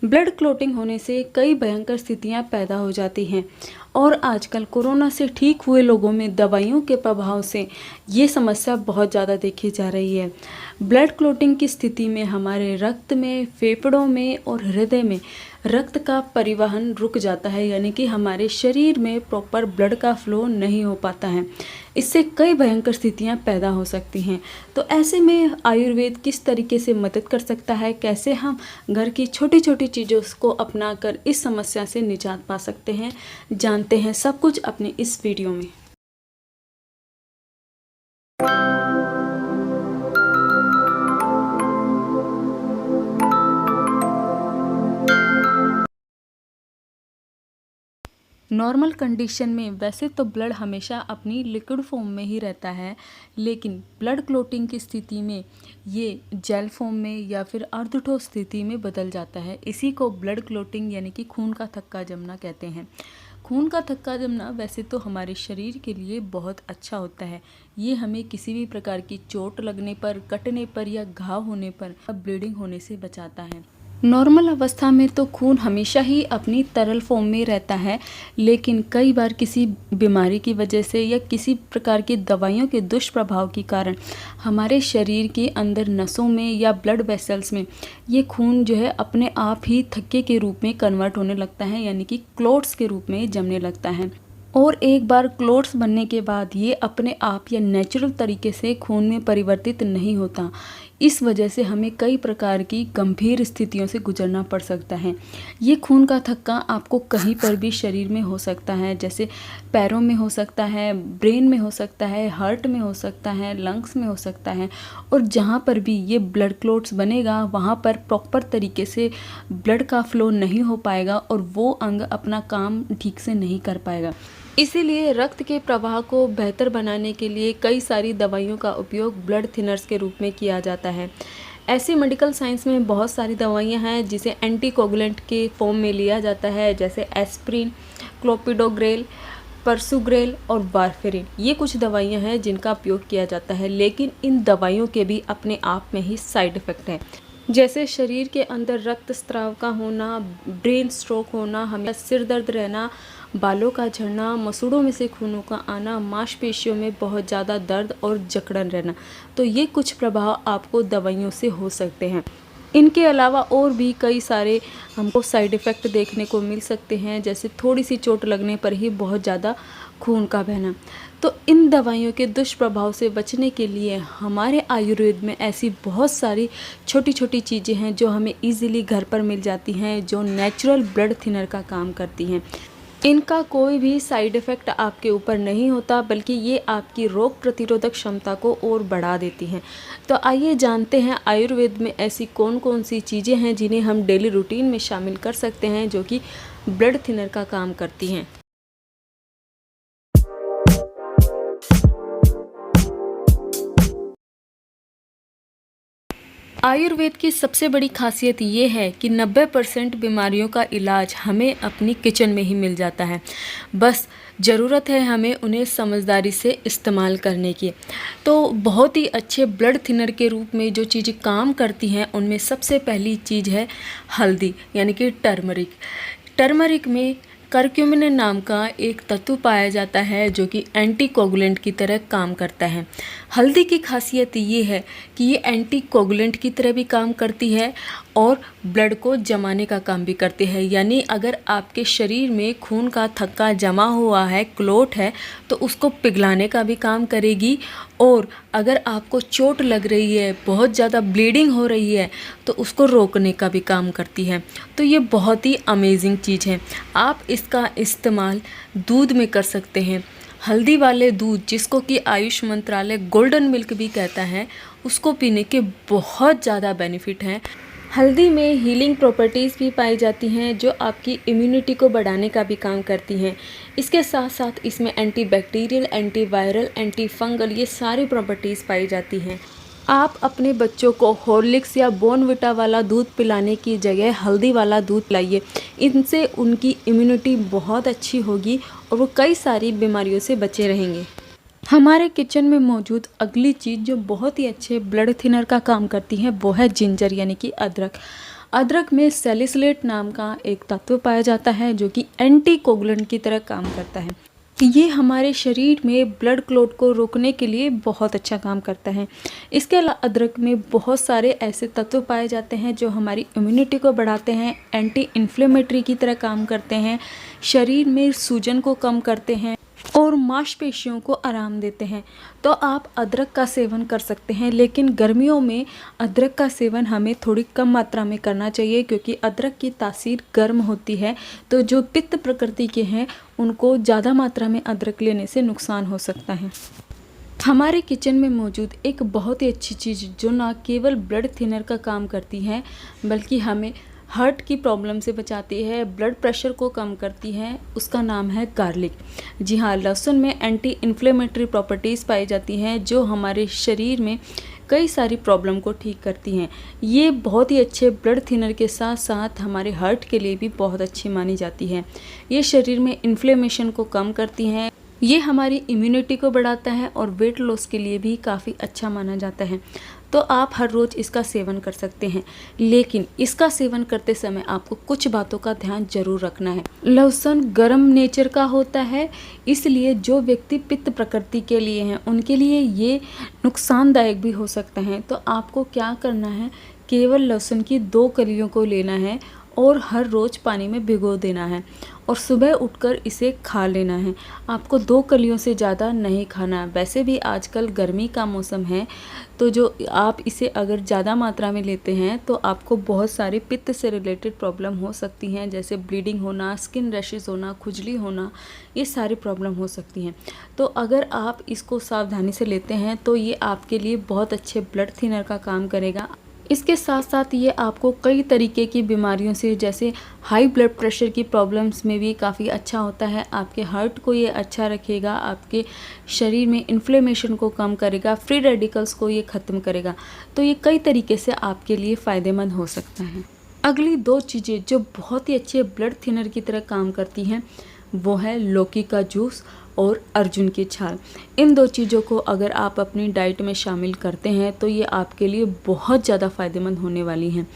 Blood clotting होने से कई भयंकर स्थितियां पैदा हो जाती हैं और आजकल कोरोना से ठीक हुए लोगों में दवाइयों के प्रभाव से ये समस्या बहुत ज़्यादा देखी जा रही है। ब्लड क्लॉटिंग की स्थिति में हमारे रक्त में, फेफड़ों में और हृदय में रक्त का परिवहन रुक जाता है, यानी कि हमारे शरीर में प्रॉपर ब्लड का फ्लो नहीं हो पाता है। इससे कई भयंकर स्थितियां पैदा हो सकती हैं। तो ऐसे में आयुर्वेद किस तरीके से मदद कर सकता है, कैसे हम घर की छोटी छोटी चीज़ों को अपनाकर इस समस्या से निजात पा सकते हैं, जानते हैं सब कुछ अपनी इस वीडियो में। नॉर्मल कंडीशन में वैसे तो ब्लड हमेशा अपनी लिक्विड फॉर्म में ही रहता है, लेकिन ब्लड क्लॉटिंग की स्थिति में ये जेल फॉर्म में या फिर अर्धठोस स्थिति में बदल जाता है। इसी को ब्लड क्लॉटिंग यानी कि खून का थक्का जमना कहते हैं। खून का थक्का जमना वैसे तो हमारे शरीर के लिए बहुत अच्छा होता है। ये हमें किसी भी प्रकार की चोट लगने पर, कटने पर या घाव होने पर ब्लीडिंग होने से बचाता है। नॉर्मल अवस्था में तो खून हमेशा ही अपनी तरल फॉर्म में रहता है, लेकिन कई बार किसी बीमारी की वजह से या किसी प्रकार की दवाइयों के दुष्प्रभाव के कारण हमारे शरीर के अंदर नसों में या ब्लड वेसल्स में ये खून जो है अपने आप ही थक्के के रूप में कन्वर्ट होने लगता है, यानी कि क्लॉट्स के रूप में जमने लगता है। और एक बार क्लॉट्स बनने के बाद ये अपने आप या नेचुरल तरीके से खून में परिवर्तित नहीं होता। इस वजह से हमें कई प्रकार की गंभीर स्थितियों से गुजरना पड़ सकता है। ये खून का थक्का आपको कहीं पर भी शरीर में हो सकता है, जैसे पैरों में हो सकता है, ब्रेन में हो सकता है, हार्ट में हो सकता है, लंग्स में हो सकता है। और जहाँ पर भी ये ब्लड क्लॉट्स बनेगा वहाँ पर प्रॉपर तरीके से ब्लड का फ्लो नहीं हो पाएगा और वो अंग अपना काम ठीक से नहीं कर पाएगा। इसीलिए रक्त के प्रवाह को बेहतर बनाने के लिए कई सारी दवाइयों का उपयोग ब्लड थिनर्स के रूप में किया जाता है। ऐसे मेडिकल साइंस में बहुत सारी दवाइयां हैं जिसे एंटीकोगुलेंट के फॉर्म में लिया जाता है, जैसे एस्प्रिन, क्लोपिडोग्रेल, परसुग्रेल और वारफेरिन। ये कुछ दवाइयां हैं जिनका उपयोग किया जाता है, लेकिन इन दवाइयों के भी अपने आप में ही साइड इफ़ेक्ट हैं, जैसे शरीर के अंदर रक्तस्राव का होना, ब्रेन स्ट्रोक होना, हमें सिर दर्द रहना, बालों का झड़ना, मसूड़ों में से खूनों का आना, मांसपेशियों में बहुत ज़्यादा दर्द और जकड़न रहना। तो ये कुछ प्रभाव आपको दवाइयों से हो सकते हैं। इनके अलावा और भी कई सारे हमको साइड इफ़ेक्ट देखने को मिल सकते हैं, जैसे थोड़ी सी चोट लगने पर ही बहुत ज़्यादा खून का बहना। तो इन दवाइयों के दुष्प्रभाव से बचने के लिए हमारे आयुर्वेद में ऐसी बहुत सारी छोटी छोटी चीज़ें हैं जो हमें इजीली घर पर मिल जाती हैं, जो नेचुरल ब्लड थिनर का काम करती हैं। इनका कोई भी साइड इफ़ेक्ट आपके ऊपर नहीं होता, बल्कि ये आपकी रोग प्रतिरोधक क्षमता को और बढ़ा देती हैं। तो आइए जानते हैं आयुर्वेद में ऐसी कौन कौन सी चीज़ें हैं जिन्हें हम डेली रूटीन में शामिल कर सकते हैं, जो कि ब्लड थिनर का काम करती हैं। आयुर्वेद की सबसे बड़ी खासियत ये है कि 90% बीमारियों का इलाज हमें अपनी किचन में ही मिल जाता है। बस ज़रूरत है हमें उन्हें समझदारी से इस्तेमाल करने की। तो बहुत ही अच्छे ब्लड थिनर के रूप में जो चीज़ें काम करती हैं उनमें सबसे पहली चीज़ है हल्दी, यानी कि टर्मरिक। टर्मरिक में करक्यूमिन नाम का एक तत्व पाया जाता है जो कि एंटीकोगुलेंट की तरह काम करता है। हल्दी की खासियत ये है कि ये एंटीकोगुलेंट की तरह भी काम करती है और ब्लड को जमाने का काम भी करती है। यानी अगर आपके शरीर में खून का थक्का जमा हुआ है, क्लॉट है, तो उसको पिघलाने का भी काम करेगी। और अगर आपको चोट लग रही है, बहुत ज़्यादा ब्लीडिंग हो रही है, तो उसको रोकने का भी काम करती है। तो ये बहुत ही अमेजिंग चीज़ है। आप इसका इस्तेमाल दूध में कर सकते हैं। हल्दी वाले दूध, जिसको कि आयुष मंत्रालय गोल्डन मिल्क भी कहता है, उसको पीने के बहुत ज़्यादा बेनिफिट हैं। हल्दी में हीलिंग प्रॉपर्टीज़ भी पाई जाती हैं जो आपकी इम्यूनिटी को बढ़ाने का भी काम करती हैं। इसके साथ साथ इसमें एंटीबैक्टीरियल, एंटीवायरल, एंटी फंगल ये सारी प्रॉपर्टीज़ पाई जाती हैं। आप अपने बच्चों को हॉर्लिक्स या बॉर्नविटा वाला दूध पिलाने की जगह हल्दी वाला दूध पिलाइए। इनसे उनकी इम्यूनिटी बहुत अच्छी होगी और वो कई सारी बीमारियों से बचे रहेंगे। हमारे किचन में मौजूद अगली चीज़ जो बहुत ही अच्छे ब्लड थिनर का काम करती है वो है जिंजर, यानी कि अदरक। अदरक में सैलिसिलेट नाम का एक तत्व पाया जाता है जो कि एंटीकोगुलेंट की तरह काम करता है। ये हमारे शरीर में ब्लड क्लॉट को रोकने के लिए बहुत अच्छा काम करता है। इसके अलावा अदरक में बहुत सारे ऐसे तत्व पाए जाते हैं जो हमारी इम्यूनिटी को बढ़ाते हैं, एंटी इन्फ्लेमेटरी की तरह काम करते हैं, शरीर में सूजन को कम करते हैं और मांसपेशियों को आराम देते हैं। तो आप अदरक का सेवन कर सकते हैं, लेकिन गर्मियों में अदरक का सेवन हमें थोड़ी कम मात्रा में करना चाहिए क्योंकि अदरक की तासीर गर्म होती है। तो जो पित्त प्रकृति के हैं उनको ज़्यादा मात्रा में अदरक लेने से नुकसान हो सकता है। हमारे किचन में मौजूद एक बहुत ही अच्छी चीज़ जो ना केवल ब्लड थिनर का काम करती है बल्कि हमें हार्ट की प्रॉब्लम से बचाती है, ब्लड प्रेशर को कम करती है, उसका नाम है गार्लिक। जी हाँ, लहसुन में एंटी इन्फ्लेमेटरी प्रॉपर्टीज़ पाई जाती हैं जो हमारे शरीर में कई सारी प्रॉब्लम को ठीक करती हैं। ये बहुत ही अच्छे ब्लड थिनर के साथ साथ हमारे हार्ट के लिए भी बहुत अच्छी मानी जाती है। ये शरीर में इन्फ्लेमेशन को कम करती हैं, ये हमारी इम्यूनिटी को बढ़ाता है और वेट लॉस के लिए भी काफ़ी अच्छा माना जाता है। तो आप हर रोज़ इसका सेवन कर सकते हैं, लेकिन इसका सेवन करते समय आपको कुछ बातों का ध्यान जरूर रखना है। लहसुन गर्म नेचर का होता है, इसलिए जो व्यक्ति पित्त प्रकृति के लिए हैं उनके लिए ये नुकसानदायक भी हो सकता है। तो आपको क्या करना है, केवल लहसुन की 2 कलियों को लेना है और हर रोज़ पानी में भिगो देना है और सुबह उठकर इसे खा लेना है। आपको 2 कलियों से ज़्यादा नहीं खाना। वैसे भी आजकल गर्मी का मौसम है, तो जो आप इसे अगर ज़्यादा मात्रा में लेते हैं तो आपको बहुत सारी पित्त से रिलेटेड प्रॉब्लम हो सकती हैं, जैसे ब्लीडिंग होना, स्किन रैशेस होना, खुजली होना, ये सारी प्रॉब्लम हो सकती हैं। तो अगर आप इसको सावधानी से लेते हैं तो ये आपके लिए बहुत अच्छे ब्लड थिनर का काम करेगा। इसके साथ साथ ये आपको कई तरीके की बीमारियों से, जैसे हाई ब्लड प्रेशर की प्रॉब्लम्स में भी काफ़ी अच्छा होता है। आपके हार्ट को ये अच्छा रखेगा, आपके शरीर में इन्फ्लेमेशन को कम करेगा, फ्री रेडिकल्स को ये ख़त्म करेगा। तो ये कई तरीके से आपके लिए फ़ायदेमंद हो सकता है। अगली 2 चीज़ें जो बहुत ही अच्छे ब्लड थिनर की तरह काम करती हैं वो है लौकी का जूस और अर्जुन की छाल। इन 2 चीज़ों को अगर आप अपनी डाइट में शामिल करते हैं तो ये आपके लिए बहुत ज़्यादा फ़ायदेमंद होने वाली हैं।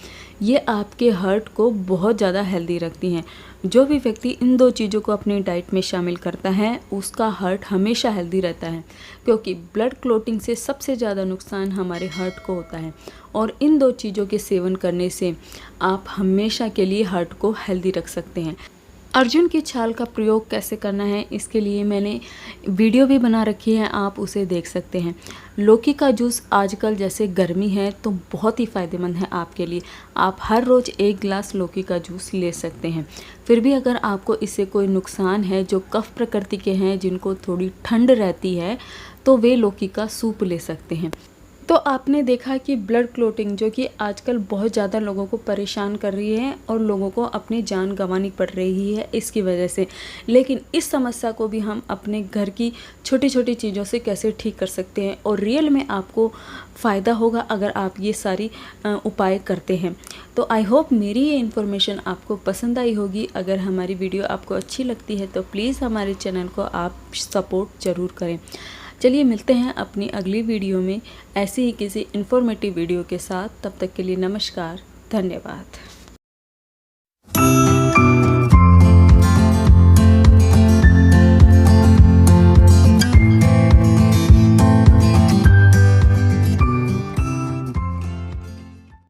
ये आपके हार्ट को बहुत ज़्यादा हेल्दी रखती हैं। जो भी व्यक्ति इन 2 चीज़ों को अपनी डाइट में शामिल करता है उसका हार्ट हमेशा हेल्दी रहता है, क्योंकि ब्लड क्लॉटिंग से सबसे ज़्यादा नुकसान हमारे हार्ट को होता है और इन 2 चीज़ों के सेवन करने से आप हमेशा के लिए हार्ट को हेल्दी रख सकते हैं। अर्जुन की छाल का प्रयोग कैसे करना है इसके लिए मैंने वीडियो भी बना रखी है, आप उसे देख सकते हैं। लौकी का जूस आजकल जैसे गर्मी है तो बहुत ही फ़ायदेमंद है आपके लिए। आप हर रोज़ 1 गिलास लौकी का जूस ले सकते हैं। फिर भी अगर आपको इससे कोई नुकसान है, जो कफ प्रकृति के हैं, जिनको थोड़ी ठंड रहती है, तो वे लौकी का सूप ले सकते हैं। तो आपने देखा कि ब्लड क्लॉटिंग जो कि आजकल बहुत ज़्यादा लोगों को परेशान कर रही है और लोगों को अपनी जान गंवानी पड़ रही है इसकी वजह से। लेकिन इस समस्या को भी हम अपने घर की छोटी छोटी चीज़ों से कैसे ठीक कर सकते हैं और रियल में आपको फ़ायदा होगा अगर आप ये सारी उपाय करते हैं। तो आई होप मेरी ये इन्फॉर्मेशन आपको पसंद आई होगी। अगर हमारी वीडियो आपको अच्छी लगती है तो प्लीज़ हमारे चैनल को आप सपोर्ट ज़रूर करें। चलिए मिलते हैं अपनी अगली वीडियो में ऐसी ही किसी इन्फॉर्मेटिव वीडियो के साथ। तब तक के लिए नमस्कार, धन्यवाद।